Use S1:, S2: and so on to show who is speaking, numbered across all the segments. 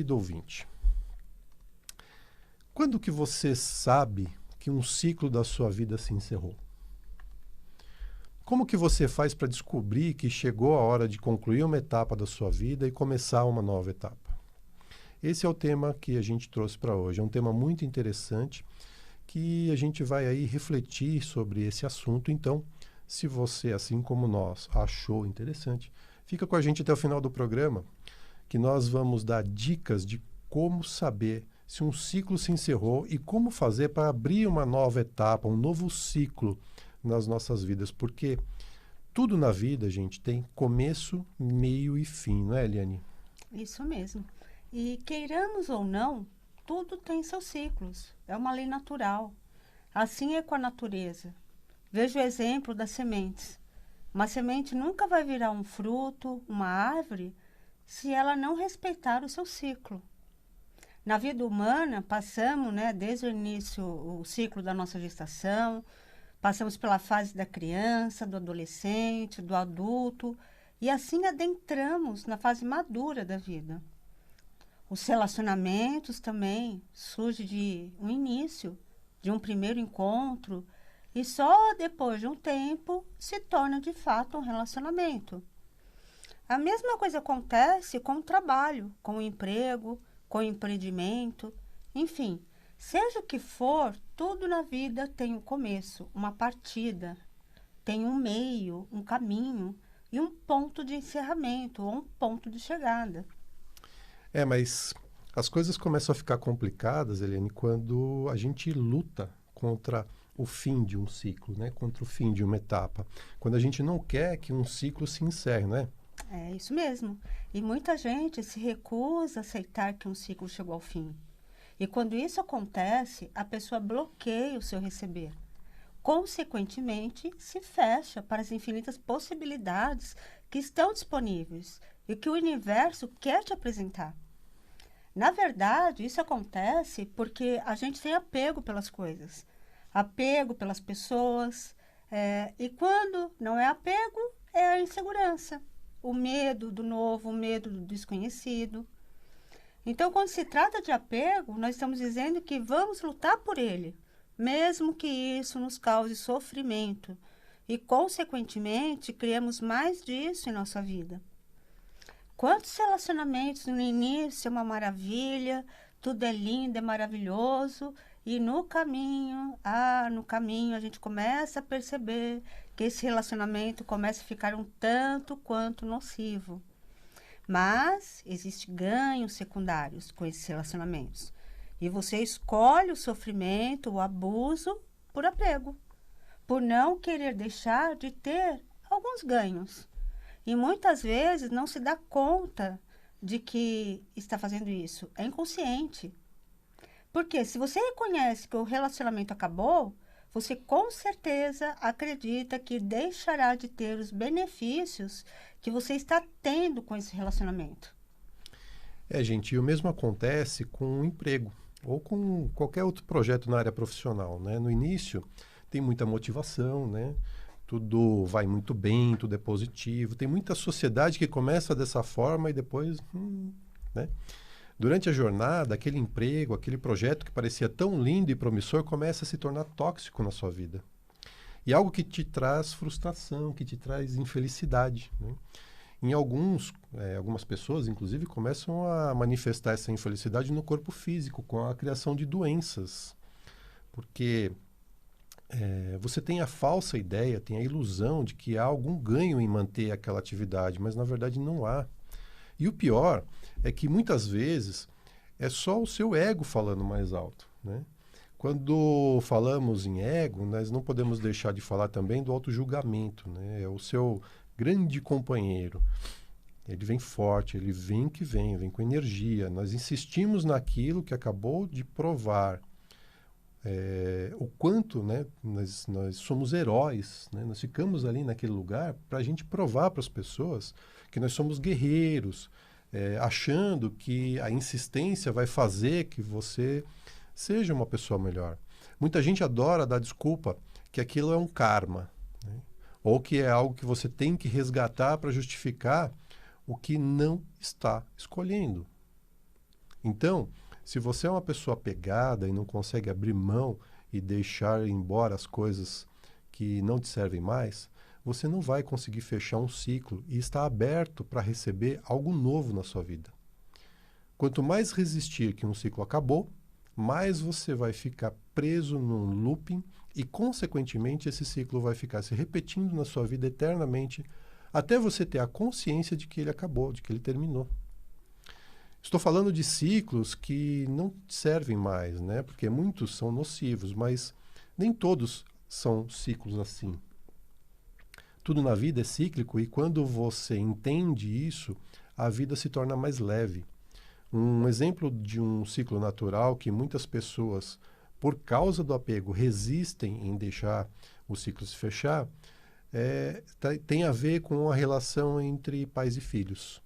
S1: querido ouvinte, quando que você sabe que um ciclo da sua vida se encerrou? Como que você faz para descobrir que chegou a hora de concluir uma etapa da sua vida e começar uma nova etapa? Esse é o tema que a gente trouxe para hoje. É um tema muito interessante que a gente vai aí refletir sobre esse assunto. Então, se você, assim como nós, achou interessante, fica com a gente até o final do programa, que nós vamos dar dicas de como saber se um ciclo se encerrou e como fazer para abrir uma nova etapa, um novo ciclo nas nossas vidas, porque tudo na vida, gente, tem começo, meio e fim, não é, Eliane?
S2: Isso mesmo. E queiramos ou não, tudo tem seus ciclos. É uma lei natural. Assim é com a natureza. Veja o exemplo das sementes. Uma semente nunca vai virar um fruto, uma árvore, se ela não respeitar o seu ciclo. Na vida humana, passamos, desde o início, o ciclo da nossa gestação, passamos pela fase da criança, do adolescente, do adulto, e assim adentramos na fase madura da vida. Os relacionamentos também surgem de um início, de um primeiro encontro, e só depois de um tempo se torna de fato um relacionamento. A mesma coisa acontece com o trabalho, com o emprego, com o empreendimento, enfim, seja o que for, tudo na vida tem um começo, uma partida, tem um meio, um caminho e um ponto de encerramento ou um ponto de chegada.
S1: Mas as coisas começam a ficar complicadas, Eliane, quando a gente luta contra o fim de um ciclo, né? Contra o fim de uma etapa. Quando a gente não quer que um ciclo se encerre, né?
S2: É isso mesmo. E muita gente se recusa a aceitar que um ciclo chegou ao fim. E quando isso acontece, a pessoa bloqueia o seu receber. Consequentemente, se fecha para as infinitas possibilidades que estão disponíveis e que o universo quer te apresentar. Na verdade, isso acontece porque a gente tem apego pelas coisas, apego pelas pessoas, e quando não é apego, é a insegurança, o medo do novo, o medo do desconhecido. Então, quando se trata de apego, nós estamos dizendo que vamos lutar por ele, mesmo que isso nos cause sofrimento e, consequentemente, criemos mais disso em nossa vida. Quantos relacionamentos no início é uma maravilha, tudo é lindo, é maravilhoso, e no caminho a gente começa a perceber que esse relacionamento começa a ficar um tanto quanto nocivo. Mas existem ganhos secundários com esses relacionamentos. E você escolhe o sofrimento, o abuso, por apego, por não querer deixar de ter alguns ganhos. E muitas vezes não se dá conta de que está fazendo isso. É inconsciente. Porque se você reconhece que o relacionamento acabou, você com certeza acredita que deixará de ter os benefícios que você está tendo com esse relacionamento.
S1: Gente, e o mesmo acontece com o emprego ou com qualquer outro projeto na área profissional, né? No início tem muita motivação, né? Tudo vai muito bem, tudo é positivo. Tem muita sociedade que começa dessa forma e depois, né? Durante a jornada, aquele emprego, aquele projeto que parecia tão lindo e promissor começa a se tornar tóxico na sua vida. E algo que te traz frustração, que te traz infelicidade, né? Algumas pessoas, inclusive, começam a manifestar essa infelicidade no corpo físico, com a criação de doenças. Porque você tem a falsa ideia, tem a ilusão de que há algum ganho em manter aquela atividade, mas na verdade não há. E o pior é que muitas vezes é só o seu ego falando mais alto, né? Quando falamos em ego, nós não podemos deixar de falar também do autojulgamento, né? É o seu grande companheiro. Ele vem forte, ele vem que vem com energia. Nós insistimos naquilo que acabou de provar. O quanto, né, nós somos heróis, né? Nós ficamos ali naquele lugar para a gente provar para as pessoas que nós somos guerreiros, achando que a insistência vai fazer que você seja uma pessoa melhor. Muita gente adora dar desculpa que aquilo é um karma, né? Ou que é algo que você tem que resgatar para justificar o que não está escolhendo. Então, se você é uma pessoa apegada e não consegue abrir mão e deixar embora as coisas que não te servem mais, você não vai conseguir fechar um ciclo e estar aberto para receber algo novo na sua vida. Quanto mais resistir que um ciclo acabou, mais você vai ficar preso num looping e, consequentemente, esse ciclo vai ficar se repetindo na sua vida eternamente até você ter a consciência de que ele acabou, de que ele terminou. Estou falando de ciclos que não servem mais, né? Porque muitos são nocivos, mas nem todos são ciclos assim. Tudo na vida é cíclico e quando você entende isso, a vida se torna mais leve. Um exemplo de um ciclo natural que muitas pessoas, por causa do apego, resistem em deixar o ciclo se fechar, tem a ver com a relação entre pais e filhos.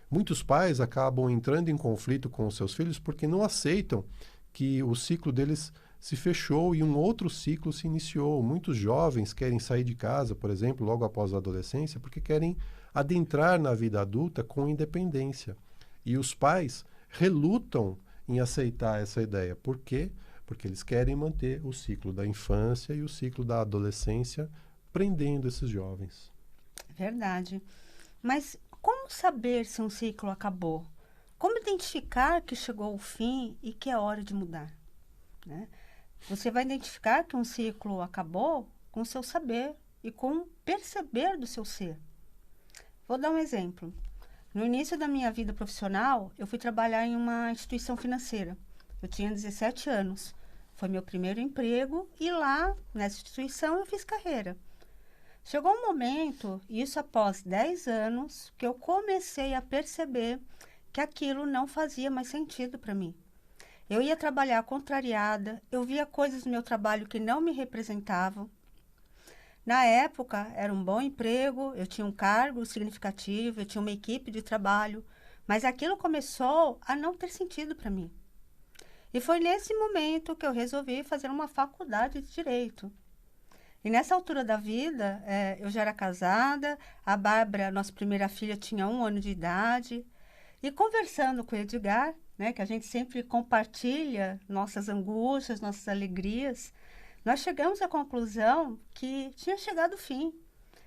S1: Muitos pais acabam entrando em conflito com os seus filhos porque não aceitam que o ciclo deles se fechou e um outro ciclo se iniciou. Muitos jovens querem sair de casa, por exemplo, logo após a adolescência, porque querem adentrar na vida adulta com independência. E os pais relutam em aceitar essa ideia. Por quê? Porque eles querem manter o ciclo da infância e o ciclo da adolescência prendendo esses jovens.
S2: Verdade. Mas como saber se um ciclo acabou? Como identificar que chegou ao fim e que é hora de mudar? Né? Você vai identificar que um ciclo acabou com o seu saber e com o perceber do seu ser. Vou dar um exemplo. No início da minha vida profissional, eu fui trabalhar em uma instituição financeira. Eu tinha 17 anos. Foi meu primeiro emprego e lá, nessa instituição, eu fiz carreira. Chegou um momento, isso após 10 anos, que eu comecei a perceber que aquilo não fazia mais sentido para mim. Eu ia trabalhar contrariada, eu via coisas no meu trabalho que não me representavam. Na época, era um bom emprego, eu tinha um cargo significativo, eu tinha uma equipe de trabalho, mas aquilo começou a não ter sentido para mim. E foi nesse momento que eu resolvi fazer uma faculdade de Direito. E nessa altura da vida, eu já era casada, a Bárbara, nossa primeira filha, tinha 1 ano de idade. E conversando com o Edgar, né, que a gente sempre compartilha nossas angústias, nossas alegrias, nós chegamos à conclusão que tinha chegado o fim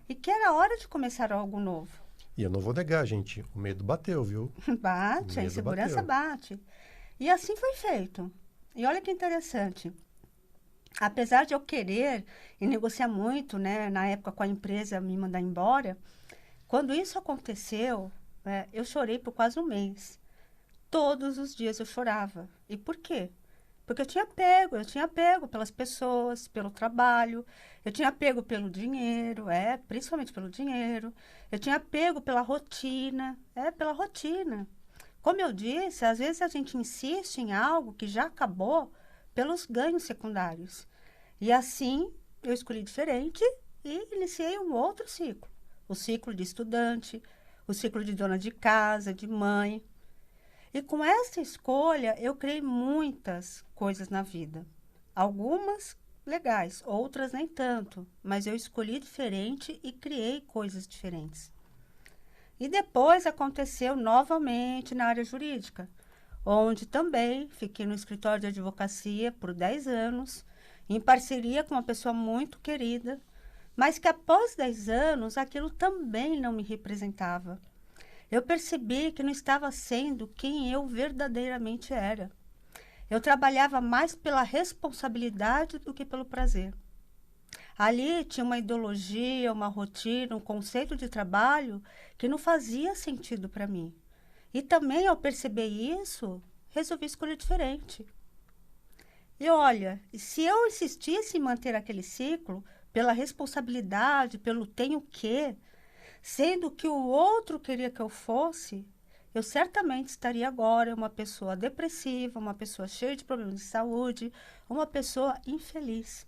S2: e que era hora de começar algo novo.
S1: E eu não vou negar, gente, o medo bateu, viu?
S2: Bate, a insegurança bate. E assim foi feito. E olha que interessante. Apesar de eu querer e negociar muito, né, na época com a empresa me mandar embora, quando isso aconteceu, eu chorei por quase 1 mês. Todos os dias eu chorava. E por quê? Porque eu tinha apego pelas pessoas, pelo trabalho, eu tinha apego pelo dinheiro, principalmente pelo dinheiro, eu tinha apego pela rotina, pela rotina. Como eu disse, às vezes a gente insiste em algo que já acabou pelos ganhos secundários. E assim, eu escolhi diferente e iniciei um outro ciclo. O ciclo de estudante, o ciclo de dona de casa, de mãe. E com essa escolha, eu criei muitas coisas na vida. Algumas legais, outras nem tanto. Mas eu escolhi diferente e criei coisas diferentes. E depois aconteceu novamente na área jurídica, onde também fiquei no escritório de advocacia por 10 anos, em parceria com uma pessoa muito querida, mas que após 10 anos aquilo também não me representava. Eu percebi que não estava sendo quem eu verdadeiramente era. Eu trabalhava mais pela responsabilidade do que pelo prazer. Ali tinha uma ideologia, uma rotina, um conceito de trabalho que não fazia sentido para mim. E também, ao perceber isso, resolvi escolher diferente. E olha, se eu insistisse em manter aquele ciclo, pela responsabilidade, pelo tenho que, sendo que o outro queria que eu fosse, eu certamente estaria agora uma pessoa depressiva, uma pessoa cheia de problemas de saúde, uma pessoa infeliz.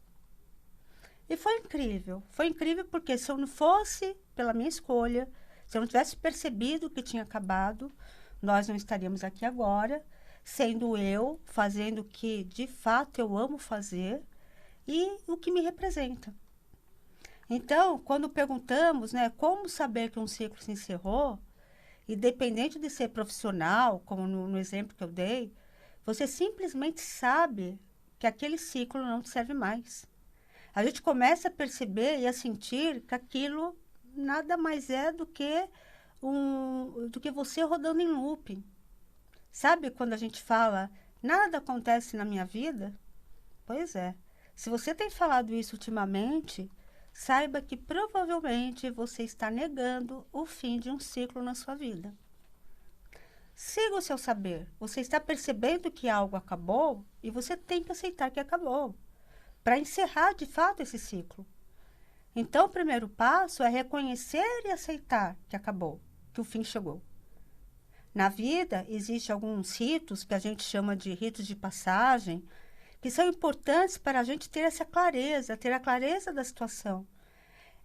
S2: E foi incrível porque se eu não fosse pela minha escolha, se eu não tivesse percebido que tinha acabado, nós não estaríamos aqui agora, sendo eu fazendo o que de fato eu amo fazer e o que me representa. Então, quando perguntamos, né, como saber que um ciclo se encerrou, independente de ser profissional, como no exemplo que eu dei, você simplesmente sabe que aquele ciclo não te serve mais. A gente começa a perceber e a sentir que aquilo nada mais é do que você rodando em looping. Sabe quando a gente fala, nada acontece na minha vida? Pois é. Se você tem falado isso ultimamente, saiba que provavelmente você está negando o fim de um ciclo na sua vida. Siga o seu saber. Você está percebendo que algo acabou e você tem que aceitar que acabou, para encerrar de fato esse ciclo. Então, o primeiro passo é reconhecer e aceitar que acabou, que o fim chegou. Na vida, existem alguns ritos que a gente chama de ritos de passagem, que são importantes para a gente ter essa clareza, ter a clareza da situação.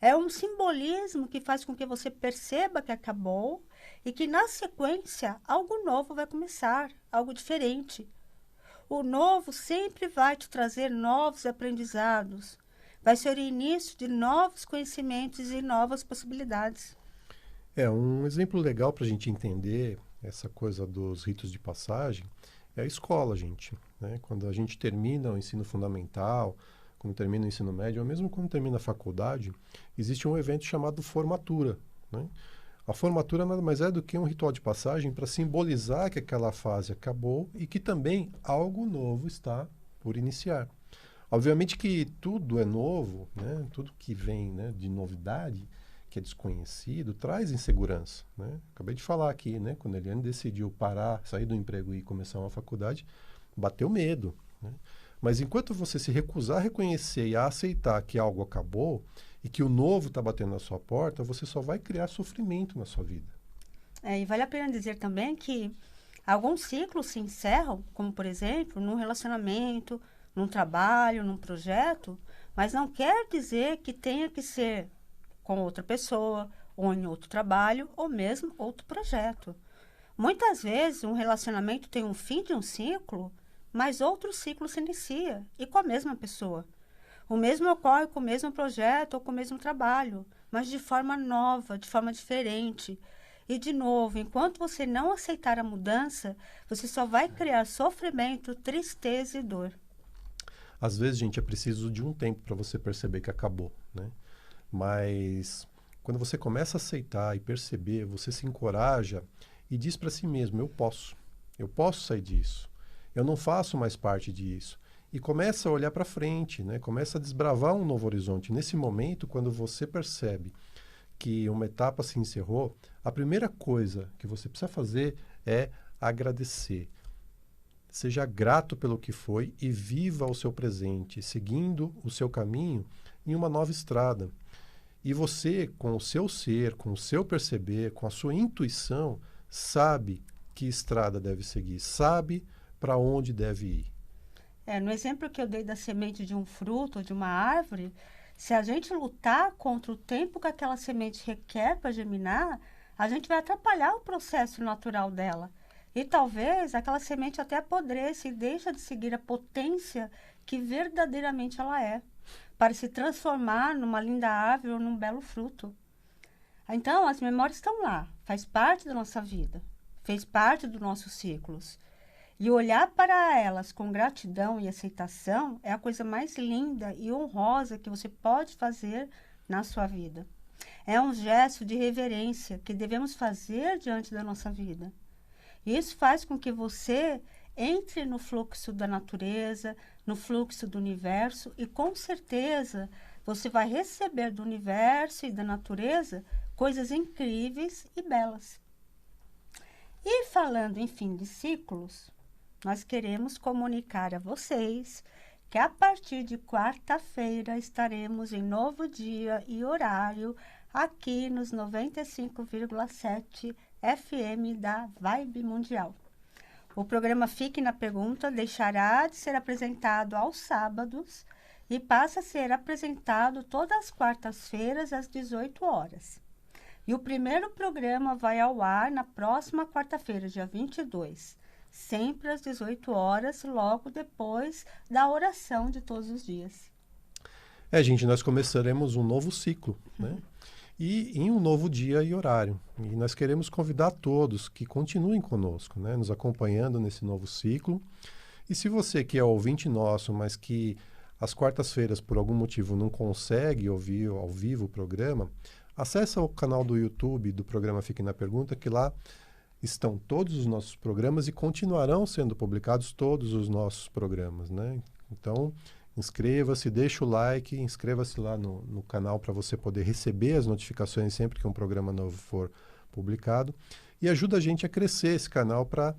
S2: É um simbolismo que faz com que você perceba que acabou e que, na sequência, algo novo vai começar, algo diferente. O novo sempre vai te trazer novos aprendizados, vai ser o início de novos conhecimentos e novas possibilidades.
S1: Um exemplo legal para a gente entender essa coisa dos ritos de passagem é a escola, gente. Né? Quando a gente termina o ensino fundamental, quando termina o ensino médio, ou mesmo quando termina a faculdade, existe um evento chamado formatura. Né? A formatura nada mais é do que um ritual de passagem para simbolizar que aquela fase acabou e que também algo novo está por iniciar. Obviamente que tudo é novo, né? Tudo que vem, né, de novidade, que é desconhecido, traz insegurança. Né? Acabei de falar aqui, né? Quando a Eliane decidiu parar, sair do emprego e começar uma faculdade, bateu medo. Né? Mas enquanto você se recusar a reconhecer e a aceitar que algo acabou e que o novo está batendo na sua porta, você só vai criar sofrimento na sua vida.
S2: E vale a pena dizer também que alguns ciclos se encerram, como por exemplo, num relacionamento, num trabalho, num projeto, mas não quer dizer que tenha que ser com outra pessoa, ou em outro trabalho, ou mesmo outro projeto. Muitas vezes um relacionamento tem um fim de um ciclo, mas outro ciclo se inicia, e com a mesma pessoa. O mesmo ocorre com o mesmo projeto ou com o mesmo trabalho, mas de forma nova, de forma diferente. E, de novo, enquanto você não aceitar a mudança, você só vai criar sofrimento, tristeza e dor.
S1: Às vezes, gente, é preciso de um tempo para você perceber que acabou, né? Mas quando você começa a aceitar e perceber, você se encoraja e diz para si mesmo, eu posso sair disso, eu não faço mais parte disso. E começa a olhar para frente, né? Começa a desbravar um novo horizonte. Nesse momento, quando você percebe que uma etapa se encerrou, a primeira coisa que você precisa fazer é agradecer. Seja grato pelo que foi e viva o seu presente, seguindo o seu caminho em uma nova estrada. E você, com o seu ser, com o seu perceber, com a sua intuição, sabe que estrada deve seguir, sabe para onde deve ir.
S2: No exemplo que eu dei da semente de um fruto ou de uma árvore, se a gente lutar contra o tempo que aquela semente requer para germinar, a gente vai atrapalhar o processo natural dela. E talvez aquela semente até apodreça e deixa de seguir a potência que verdadeiramente ela é, para se transformar numa linda árvore ou num belo fruto. Então, as memórias estão lá, faz parte da nossa vida, fez parte dos nossos ciclos. E olhar para elas com gratidão e aceitação é a coisa mais linda e honrosa que você pode fazer na sua vida. É um gesto de reverência que devemos fazer diante da nossa vida. Isso faz com que você entre no fluxo da natureza, no fluxo do universo e, com certeza, você vai receber do universo e da natureza coisas incríveis e belas. E falando em fim de ciclos, nós queremos comunicar a vocês que a partir de quarta-feira estaremos em novo dia e horário aqui nos 95,7 FM da Vibe Mundial. O programa Fique na Pergunta deixará de ser apresentado aos sábados e passa a ser apresentado todas as quartas-feiras às 18 horas. E o primeiro programa vai ao ar na próxima quarta-feira, dia 22, sempre às 18 horas, logo depois da oração de todos os dias.
S1: Gente, nós começaremos um novo ciclo, né? e em um novo dia e horário. E nós queremos convidar todos que continuem conosco, né, nos acompanhando nesse novo ciclo. E se você que é ouvinte nosso, mas que às quartas-feiras, por algum motivo, não consegue ouvir ao vivo o programa, acessa o canal do YouTube do programa Fique na Pergunta, que lá estão todos os nossos programas e continuarão sendo publicados todos os nossos programas, né? Então, inscreva-se, deixa o like, inscreva-se lá no canal para você poder receber as notificações sempre que um programa novo for publicado. E ajuda a gente a crescer esse canal para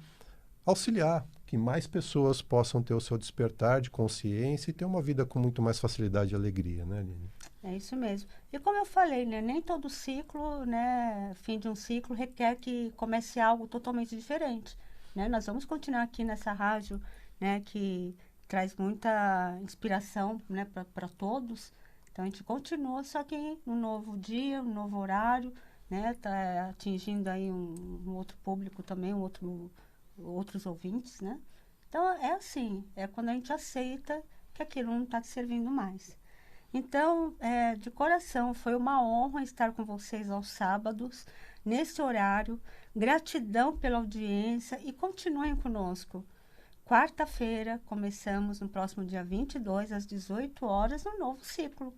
S1: auxiliar que mais pessoas possam ter o seu despertar de consciência e ter uma vida com muito mais facilidade e alegria, né, Aline?
S2: É isso mesmo. E como eu falei, né, nem todo ciclo, né, fim de um ciclo requer que comece algo totalmente diferente, né? Nós vamos continuar aqui nessa rádio, né, que traz muita inspiração, né, para todos. Então a gente continua, só que um novo dia, um novo horário, né, tá atingindo aí um outro público também, outros ouvintes, né? Então é assim, é quando a gente aceita que aquilo não está te servindo mais. Então, de coração, foi uma honra estar com vocês aos sábados, nesse horário. Gratidão pela audiência e continuem conosco. Quarta-feira, começamos no próximo dia 22, às 18 horas, um novo ciclo.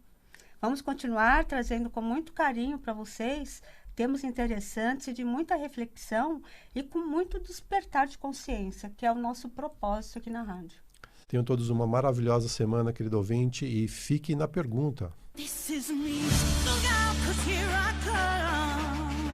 S2: Vamos continuar trazendo com muito carinho para vocês temas interessantes e de muita reflexão e com muito despertar de consciência, que é o nosso propósito aqui na rádio.
S1: Tenham todos uma maravilhosa semana, querido ouvinte, e fique na pergunta.
S3: This is me. Look out, 'cause here I come.